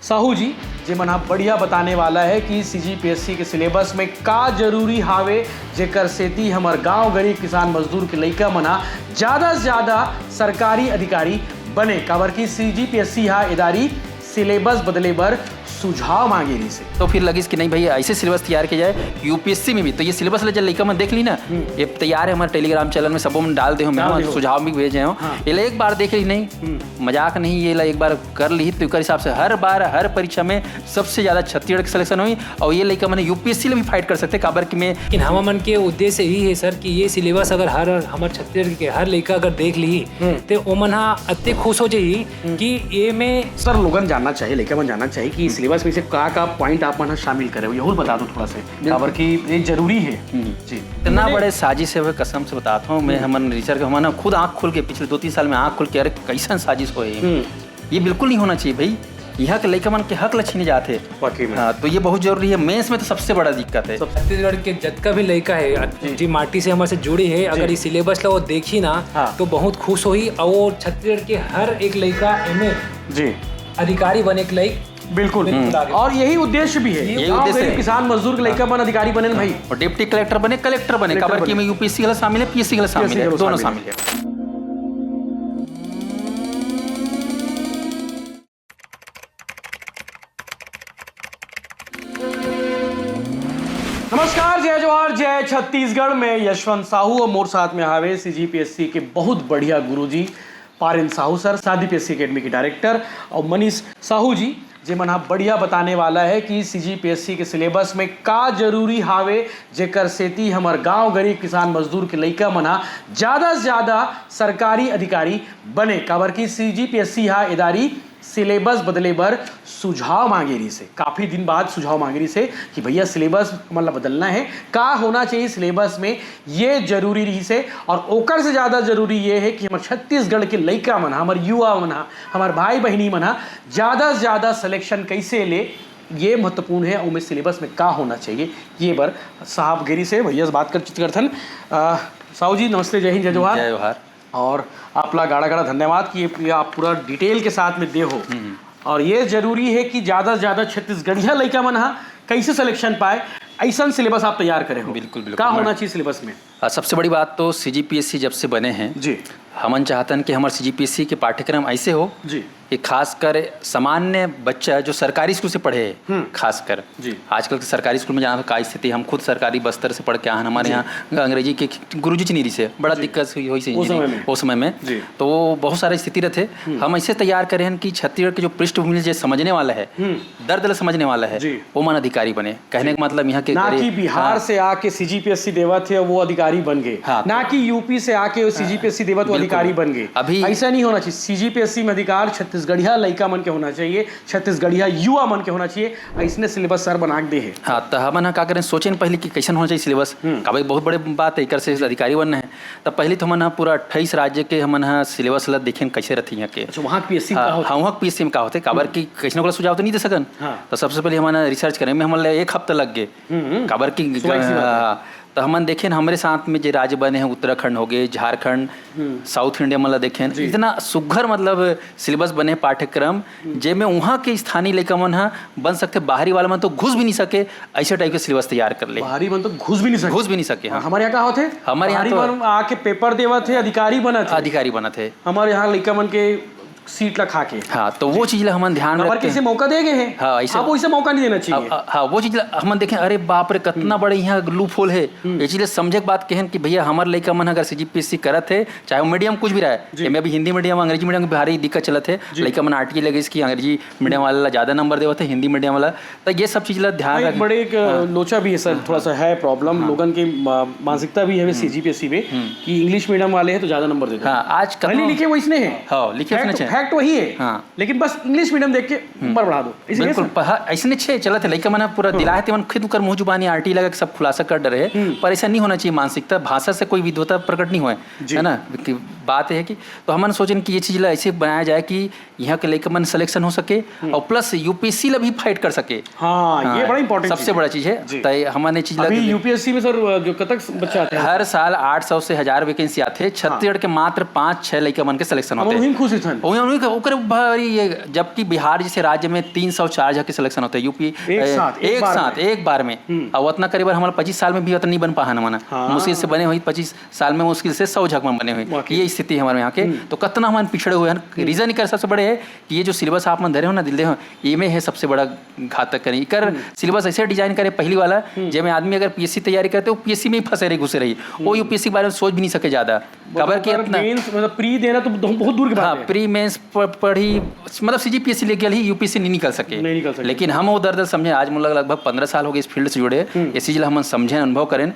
साहू जी जे मन बढ़िया बताने वाला है कि सीजीपीएससी के सिलेबस में का जरूरी हावे जेकर सेती हमर गांव गरीब किसान मजदूर के लइका मना ज़्यादा से ज़्यादा सरकारी अधिकारी बने। काबर की सीजीपीएससी हा इदारी सिलेबस बदले बर सुझाव मांगे रही से। तो फिर लगी कि नहीं भैया ऐसे सिलेबस तैयार किया जाए यूपीएससी में भी। तो ये सिलेबस जब लड़का में देख ली ना, ये तैयार है हमारे टेलीग्राम चैनल में, सबों में डाल दे हो, मैं सुझाव भी भेजे हो। ये एक बार देख ली नहीं, मजाक नहीं, ये एक बार कर ली तो एक हिसाब से हर बार हर परीक्षा में सबसे ज्यादा छत्तीसगढ़ की सिलेक्शन हुई। और ये लड़का मैंने यूपीएससी में भी फाइट कर सकते काबर कि मैं। लेकिन हम मन के उद्देश्य यही है सर कि ये सिलेबस अगर हर हमारे छत्तीसगढ़ के हर लड़का अगर देख ली तो वो मन अत्ते खुश हो जाई कि ये में सर लोगन जानना चाहिए, लड़का मन जानना चाहिए कि सिलेबस में से का पॉइंट आप मन शामिल करे, ये और बता दो थोड़ा सा काबर कि ये जरूरी है जी। इतना बड़े साजिश है, कसम से बताता हूँ मैं, हमन रिसर्च हमारा खुद आँख खुल के पिछले 2-3 साल में आँख खुल के अरे कैसन साजिश हो, ये बिल्कुल नहीं होना चाहिए भाई। यहाँ के लड़का मन के हक लक्षीने जाते हैं। हाँ, तो ये बहुत जरूरी है। मेंस में तो सबसे बड़ा दिक्कत है। छत्तीसगढ़ के जितना भी लड़का है जी माटी से हमारे से जुड़ी है, अगर ये सिलेबस ला वो देखी ना तो बहुत खुश हुई। और छत्तीसगढ़ के हर एक लड़का एमए जी अधिकारी बने के लायक बिल्कुल और यही उद्देश्य भी है। यही उद्देश्य है किसान मजदूर के लड़का बन अधिकारी बने भाई, और डिप्टी कलेक्टर बने, कलेक्टर बने। काबर कि में यूपीएससी वाला शामिल है, पीएससी वाला शामिल है, दोनों शामिल है। नमस्कार, जय जवाहर, जय छत्तीसगढ़ में यशवंत साहू और मोर साथ में हावे सीजीपीएससी के बहुत बढ़िया गुरुजी पारिन साहू सर, सीजीपीएससी अकेडमी के डायरेक्टर, और मनीष साहू जी जे मन बढ़िया बताने वाला है कि सीजीपीएससी के सिलेबस में का जरूरी हावे जेकर सेती हमर गांव गरीब किसान मजदूर के लइका मना ज़्यादा से ज़्यादा सरकारी अधिकारी बने। काबर की सीजीपीएससी हा इदारी सिलेबस बदले बर सुझाव मांगे रही से, काफ़ी दिन बाद सुझाव मांगे रही से कि भैया सिलेबस मतलब बदलना है, का होना चाहिए सिलेबस में, ये जरूरी रही से। और ओकर से ज़्यादा जरूरी ये है कि हमारे छत्तीसगढ़ के लइका मन, हमारे युवा मन, हमारे भाई बहनी मन ज़्यादा से ज़्यादा सिलेक्शन कैसे ले, ये महत्वपूर्ण है। और सिलेबस में का होना चाहिए ये बर साहब गिरी से भैया से बात करथन। साहू जी नमस्ते, जय हिंद, जय जवाहर। जय जवाहर। और आपला गाड़ा गाड़ा धन्यवाद कि ये आप पूरा डिटेल के साथ में दे हो। और ये जरूरी है कि ज़्यादा से ज़्यादा छत्तीसगढ़िया लड़का मन कैसे सिलेक्शन पाए, ऐसा सिलेबस आप तैयार करें हो। बिल्कुल बिल्कुल। क्या होना चाहिए सिलेबस में? सबसे बड़ी बात तो सीजीपीएससी जब से बने हैं जी, हमन चाहतन कि हमारे सीजीपीएससी के पाठ्यक्रम ऐसे हो जी कि खासकर सामान्य बच्चा जो सरकारी स्कूल से पढ़े, खासकर जी आजकल के सरकारी स्कूल में जाना तो का स्थिति, हम खुद सरकारी बस्तर से पढ़ के आए, हमारे यहाँ अंग्रेजी के गुरुजी चनीरी से बड़ा दिक्कत हुई उस समय में तो बहुत सारी स्थिति रहते। हम ऐसे तैयार करे हैं कि छत्तीसगढ़ के जो पृष्ठभूमि जो समझने वाला है, दर्द समझने वाला है, वो मन अधिकारी बने। कहने का मतलब यहाँ के ना कि बिहार से आके सीजीपीएससी देवा थे वो अधिकारी बन गए, ना कि यूपी से आके सीजीपीएससी देवा तो अधिकारी बन गए। अभी ऐसा नहीं होना चाहिए। सीजीपीएससी में अधिकार छत्तीसगढ़िया लड़का मन के होना चाहिए, छत्तीसगढ़िया युवा मन के होना चाहिए। ऐसने सिलेबस सर बना दे है। हाँ, तो हमन का करें सोचे पहले कि कैसन होना चाहिए सिलेबस। भाई बहुत बड़े बात है, से अधिकारी बनना है। तब पहले तो हमन पूरा 28 राज्य के हमन सिलेबस ला देखें कैसे रहती है के। वहाँ पीएससी वहाँ पीएससी में का होते काबर की कैसे को सुझाव तो नहीं दे सकन। तो सबसे पहले हमन रिसर्च करें में हमन 1 हफ्ता लग गए काबर की। तो हमन देखें हमारे साथ में जो राज्य बने हैं, उत्तराखंड हो गए, झारखंड, साउथ इंडिया मतलब देखें इतना सुघर मतलब सिलेबस बने पाठ्यक्रम जे में वहाँ के स्थानीय लड़का मन बन सकते, बाहरी वाला मन तो घुस भी नहीं सके, ऐसे टाइप के सिलेबस तैयार कर ले। बाहरी मन तो घुस भी नहीं सके। हाँ, हमारे यहाँ क्या होते, हमारे यहाँ तो आके पेपर देवा थे, अधिकारी बना थे। हमारे यहाँ लड़का मन के सीट ला खा के। हाँ, तो वो चीज ला हम ध्यान रखते हैं। मौका देंगे हैं। हाँ, ऐसे आप वैसे मौका नहीं देना चाहिए। हाँ, वो चीज हम देखें अरे बाप रे कितना बड़े यहाँ लूप होल है। ये चीज समझे के बात कहें कि भैया हमारे लड़का मन अगर सीजीपीएससी करत है, चाहे वो मीडियम कुछ भी रहा है, मैं अभी हिंदी मीडियम अंग्रेजी मीडियम की भारी दिक्कत चलत है, लड़का मन आरटीए लगे इसकी अंग्रेजी मीडियम वाला ज्यादा नंबर देवा थे, हिंदी मीडियम वाला। तो ये सब चीज ला ध्यान रखें। बड़े एक लोचा भी है सर, थोड़ा सा है प्रॉब्लम, लोगन की मानसिकता भी है सीजीपीएससी में कि इंग्लिश मीडियम वाले हैं तो ज्यादा नंबर देते हैं। आज लिखे वो इसने है, फैक्ट वही है, लेकिन बस इंग्लिश मीडियम देख के नंबर बढ़ा दो। बिल्कुल ऐसे छे चलत है लड़का मन पूरा दिलाए थे, मन खुद कर मुंह जुबानी आरटी लगा के सब खुलासा कर डरे, पर ऐसा नहीं होना चाहिए। मानसिकता भाषा से कोई विद्वता प्रकट नहीं हुआ है ना, बात है कि तो हमन सोचन कि ये चीज़ ला ऐसे बनाया जाए कि यहाँ के लड़का मन सिलेक्शन हो सके और प्लस यूपीएससी ला भी फाइट कर सके। हाँ, ये बड़ा इंपॉर्टेंट सबसे बड़ा चीज़ है। तो हमने चीज़ अभी यूपीएससी में सर जो कतक बच्चे आते हैं हर साल 800 से 1000 वैकेंसी आते हैं। छत्तीसगढ़ के मात्र 5-6 लड़का मन के सिलेक्शन होते हैं। जबकि बिहार जैसे राज्य में 300-4 के सिलेक्शन होते हैं। यूपी एक साथ एक बार में और उतना करीब हमारा 25 साल में भी उतना नहीं बन पाना माना। मुश्किल से बने हुई 25 साल में मुश्किल से 100 झक में बने हुए। ये स्थिति है हमारे यहाँ के। तो कितना हमारे पिछड़े हुए हैं। रीजन इकर सबसे बड़े है कि ये जो सिलेबस आप मन धरे हो ना दिल दे हो ये में है सबसे बड़ा घातक करें। इकर सिलेबस ऐसे डिजाइन करे पहली वाला जब आदमी अगर पीएससी तैयारी करते वो पीएससी में ही फंसे रही घुसे रही वो यूपीएससी के बारे में सोच भी नहीं सके ज्यादा। खबर कि मतलब प्री देना तो बहुत दूर की बात है। प्री मेंस पढ़ी मतलब सीजीपीएससी लेके ही यूपीएससी नहीं निकल सके। लेकिन हम वो दर्द समझे आज मुझे लगभग 15 साल हो गए इस फील्ड से जुड़े। इसी चीज हम समझें अनुभव करें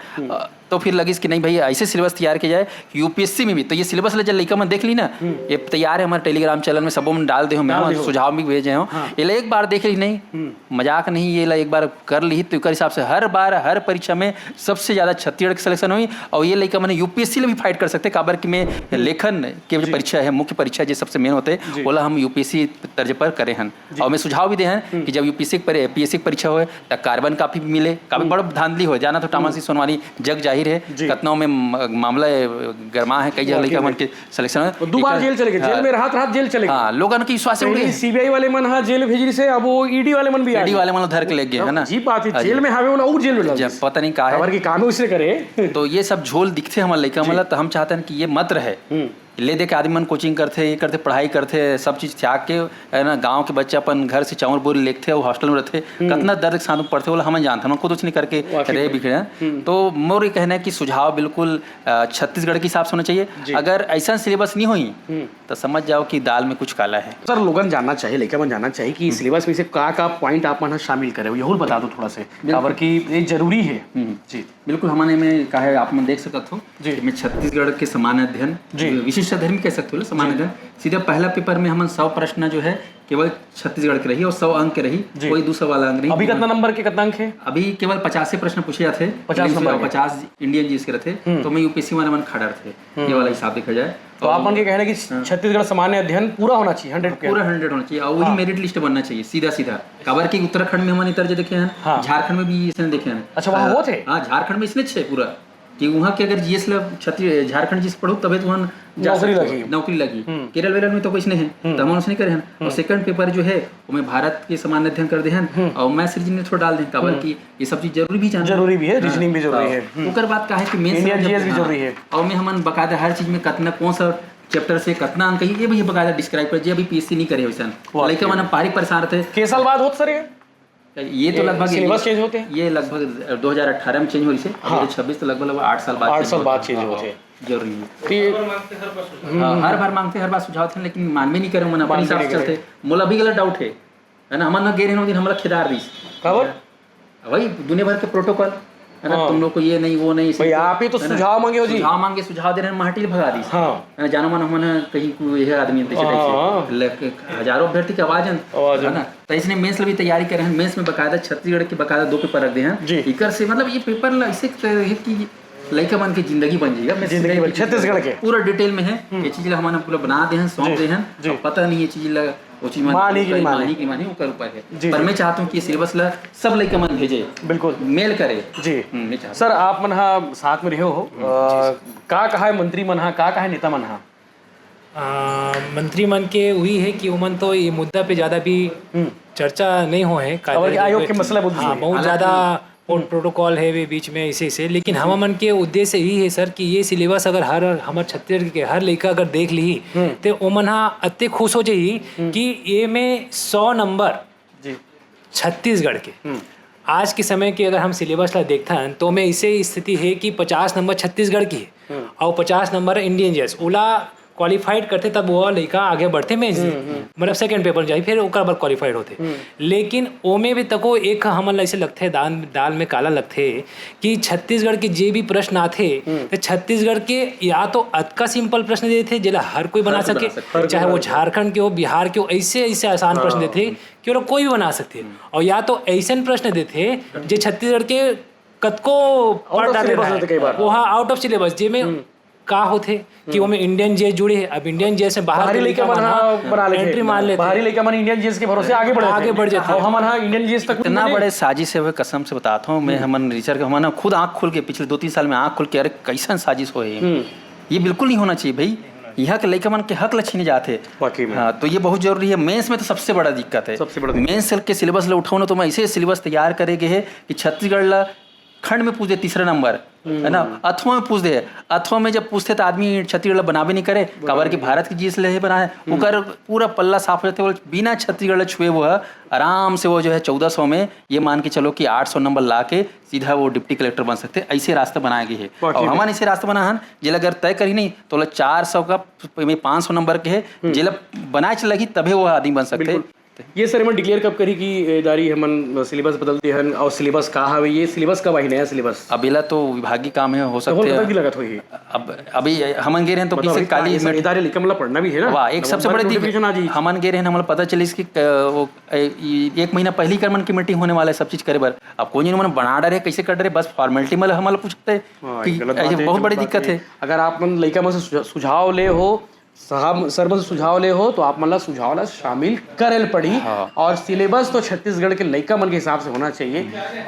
तो फिर लगी कि नहीं भाई ऐसे सिलेबस तैयार किया जाए यूपीएससी में भी। तो ये सिलेबस जब लड़का मैं देख ली ना ये तैयार है हमारे टेलीग्राम चैनल में सबों में डाल दे मैं सुझाव भी भेजे हो। ये एक बार देख ली नहीं मजाक नहीं ये एक बार कर ली तो एक हिसाब से हर बार हर परीक्षा में सबसे ज्यादा छत्तीसगढ़ की सिलेक्शन हुई। और ये लड़का मैंने यूपीएससी में भी फाइट कर सकते काबर कि में लेखन के जो परीक्षा है मुख्य परीक्षा जो सबसे मेन होते हैं बोला हम यूपीएससी तर्ज पर करे हैं। और मैं सुझाव भी दे हैं कि जब यूपीएससी पीएससी परीक्षा हो तो कार्बन काफी भी मिले काफी बड़ा धांधली हो जाना तो टामा सिंह सोनवानी जग जाहिर है कतनों में मामला गरमा है कई जगह लड़का मन के सिलेक्शन 2 बार जेल चले गए। जेल में रात जेल चले गए। हाँ लोगों की विश्वास है सीबीआई वाले मन हाँ जेल भेजी से अब वो ईडी वाले मन भी ईडी वाले मन धर के ले गए है ना। जी बात है जेल में हावे वाला और जेल में पता नहीं कहा है कि काम उसे करे। तो ये सब झोल दिखते हमारे लड़का मतलब तो हम चाहते हैं कि ये मत रहे ले दे के आदमी मन कोचिंग करते ये करते पढ़ाई करते सब चीज़ त्याग के है ना गांव के बच्चे अपन घर से चावल बोरी लेते वो हॉस्टल में रहते कितना दर्द के साथ पढ़ते बोला हम जानते हैं खुद कुछ नहीं करके रहे बिखरे। तो मोर ये कहना है कि सुझाव बिल्कुल छत्तीसगढ़ के हिसाब से होना चाहिए। अगर ऐसा सिलेबस नहीं हुई तो समझ जाओ कि दाल में कुछ काला है। सर लोगन जानना चाहिए लेकिन मन जानना चाहिए कि सिलेबस में से का पॉइंट आप मन शामिल करें ये बता दो थोड़ा से खबर की ये जरूरी है। जी बिल्कुल हमारे में कहा है आप मन देख सकते हो जी मैं छत्तीसगढ़ के सामान्य अध्ययन विशिष्ट अध्ययन कह सकते हो सामान्य अध्ययन सीधा पहला पेपर में हम 100 प्रश्न जो है केवल छत्तीसगढ़ के रही और 100 अंक के रही कोई दूसरा वाला अंक नहीं। अभी कितना नंबर के कितना अंक है? अभी केवल 50 प्रश्न पूछे जाते 50 इंडियन जीएस के रहते तो मैं यूपीएससी वाले मन खड़ा थे ये वाला हिसाब देखा जाए। तो आप मन के कहना कि छत्तीसगढ़ सामान्य अध्ययन पूरा होना चाहिए 100 पूरा 100 होना चाहिए और वही मेरिट लिस्ट बनना चाहिए सीधा खबर की उत्तराखंड में हमने तर्ज देखे हैं झारखंड में भी इसने देखे हैं। अच्छा वहाँ वो थे? हाँ झारखंड में इसने छे पूरा कि वहाँ के अगर जीएस झारखंड जीएस पढ़ो तबे तो वहाँ नौकरी लगी। केरल वेरल में तो कुछ नहीं है तो हम उसने करे हैं। और सेकंड पेपर जो है वो मैं भारत के सामान्य अध्ययन कर दे हैं और मैथ्स रीजनिंग थोड़ा डाल दें काबर की ये सब चीज जरूरी भी है रीजनिंग भी जरूरी है। ओकर बात का है कि मेन जीएस भी जरूरी है और मैं हमन बकायदा हर चीज में कितना कौन सा चैप्टर से कितना अंक ये भी बकायदा डिस्क्राइब कर जे अभी पीएससी नहीं करे वैसा लेकिन मैंने पारी परेशान थे के साल बाद होत सर ये तो लगभग सिलेबस चेंज होते हैं ये लगभग 2018 में चेंज हो रही से 2026 तो लगभग 8 साल बाद चेंज होते हैं जरूरी है। हर बार मांगते हर बार सुझाव थे लेकिन मानवे नहीं करे मन अपने हिसाब से चलते मोला भी गलत डाउट है ना हमन न गेरे न दिन हमरा खिदार दी खबर वही दुनिया भर के प्रोटोकॉल है ना तुम लोग को ये नहीं वो नहीं भाई आप ही तो सुझाव मांगे हो जी सुझाव दे रहे हैं माटी भगा दी हाँ जानो मन हमने कहीं कोई है आदमी हजारों अभ्यर्थी की आवाज है ना तो इसने मेंस भी तैयारी करे हैं। मेंस में बकायदा छत्तीसगढ़ के बकायदा 2 पेपर रख दे हैं इकर से मतलब ये पेपर ऐसे है कि लड़का मन की जिंदगी बन जाएगा जिंदगी छत्तीसगढ़ के पूरा डिटेल में है ये चीज हमारे पूरा बना दे हैं सौंप दे हैं पता नहीं ये चीज लगा वो चीज मानी ऊपर ऊपर है पर मैं चाहता हूँ कि सिलेबस ला सब लड़का मन भेजे बिल्कुल मेल करे जी। सर आप मन साथ में रहे हो का कहा है मंत्री मन का कहा है नेता मन मंत्री मन के वही है कि उमन तो ये मुद्दा पे ज्यादा भी चर्चा नहीं हो है आयोग के मसला बहुत ज्यादा और प्रोटोकॉल है वे बीच में इसे लेकिन हम मन के उद्देश्य यही है सर कि ये सिलेबस अगर हर हमारे छत्तीसगढ़ के हर लड़का अगर देख ली तो ओमन अत्ते खुश हो जाई कि ये में 100 नंबर छत्तीसगढ़ के आज के समय के अगर हम सिलेबस ला देखते हैं तो में इसे स्थिति है कि 50 नंबर छत्तीसगढ़ की है और 50 नंबर इंडियन जीएस ओला क्वालिफाइड करते तब वो लड़का आगे बढ़ते में मतलब सेकंड पेपर जाए फिर ओकर बाद क्वालिफाइड होते लेकिन ओमे भी तको एक हमन ऐसे लगते है दाल में काला लगते कि छत्तीसगढ़ के जे भी प्रश्न आते तो छत्तीसगढ़ के या तो अतका सिंपल प्रश्न देते जिला हर कोई बना सके चाहे वो झारखंड के हो बिहार के हो ऐसे आसान प्रश्न देते कि वो कोई भी बना सकते और या तो ऐसे प्रश्न देते जो छत्तीसगढ़ के कतको पढ़ डाले वो हाँ आउट ऑफ सिलेबस जे में का होते कि वो में इंडियन जेस जुड़े है। अब इंडियन जेस में बाहर लेके बना लेते एंट्री मार लेते, बाहरी लेके मन इंडियन जेस के भरोसे आगे बढ़ जाते हैं। हम इंडियन जेस तक इतना बड़े साजिश है, वो कसम से बताता हूँ मैं, हमन रिसर्च हमन खुद आँख खोल के पिछले 2-3 साल में आँख खोल के अरे कैसन साजिश हो, ये बिल्कुल नहीं होना चाहिए भाई। यहाँ के लड़का मन के हक लक्षीने जाते। हाँ, तो ये बहुत जरूरी है। मेंस में तो सबसे बड़ा दिक्कत है, मेंस के सिलेबस ला उठाओ ना, तो मैं ऐसे सिलेबस तैयार करेगे है कि छत्तीसगढ़ ला खंड में पूछ दे 3रा नंबर, है ना, अथवा में पूछ दे। अथवा में जब पूछते तो आदमी छत्तीसगढ़ बनावे नहीं करे, काबर की भारत की जीएस ले बना है, उकर पूरा पल्ला साफ हो जाते। वो बिना छत्तीसगढ़ छुए वो आराम से वो जो है 1400 में ये मान के चलो कि 800 नंबर ला के सीधा वो डिप्टी कलेक्टर बन सकते। ऐसे रास्ते बनाए गए हैं और हमारे ऐसे रास्ते बना हन जिला अगर तय करी नहीं तो 400 का 500 नंबर के है जिला बनाए चलेगी तभी वो आदमी बन सकते। ये सर हमन डिक्लेयर कब करी कि दारी हमन सिलेबस बदलते हन और सिलेबस का हवे, ये सिलेबस कब आई नया सिलेबस? अबेला तो विभागीय काम है, हो सकते हैं लगत होई। अब अभी हमन गे रहे तो किसी काली इदारे लिखम ला पढ़ना भी है ना। वाह, एक सबसे बड़े हमन गे रहे हमन पता चली इसकी 1 महीना पहली कर मन की मीटिंग होने वाला है सब चीज करे बर। अब कोई नहीं मन बना डरे कैसे कर रहे, बस फॉर्मेलिटी में हमन पूछते, बहुत बड़ी दिक्कत है। अगर आप मन लइका में से सुझाव ले हो, साहब सर से सुझाव ले हो तो आप मतलब सुझाव ला शामिल करेल पड़ी। और सिलेबस तो छत्तीसगढ़ के लइका मन के हिसाब से होना चाहिए।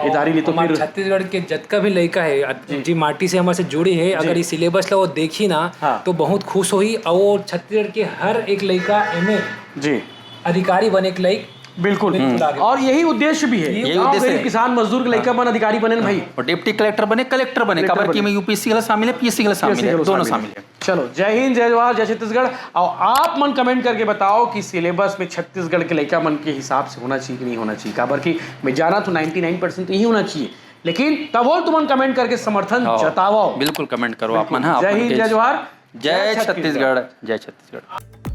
इदारी नहीं तो फिर छत्तीसगढ़ के जतका भी लइका है जी माटी से हमारे से जुड़े है, अगर ये सिलेबस ला वो देखी ना तो बहुत खुश हुई। और छत्तीसगढ़ के हर एक लइका एमे जी अधिकारी बने के लायक बिल्कुल और यही उद्देश्य भी है। यही उद्देश्य है किसान मजदूर के लइका बन अधिकारी बने भाई, और डिप्टी कलेक्टर बने, कलेक्टर बने, काबर की में यूपीएससी के शामिल है, पीएससी के शामिल है, दोनों शामिल है। चलो, जय हिंद, जय जवाहर, जय छत्तीसगढ़। और आप मन कमेंट करके बताओ कि सिलेबस में छत्तीसगढ़ के लइका मन के हिसाब से होना चाहिए कि नहीं होना चाहिए। काबर की मैं जाना तो 99% यही होना चाहिए, लेकिन तब वो तुम कमेंट करके समर्थन जताओ। बिल्कुल कमेंट करो आप मन। जय हिंद, जय जवाहर, जय छत्तीसगढ़, जय छत्तीसगढ़।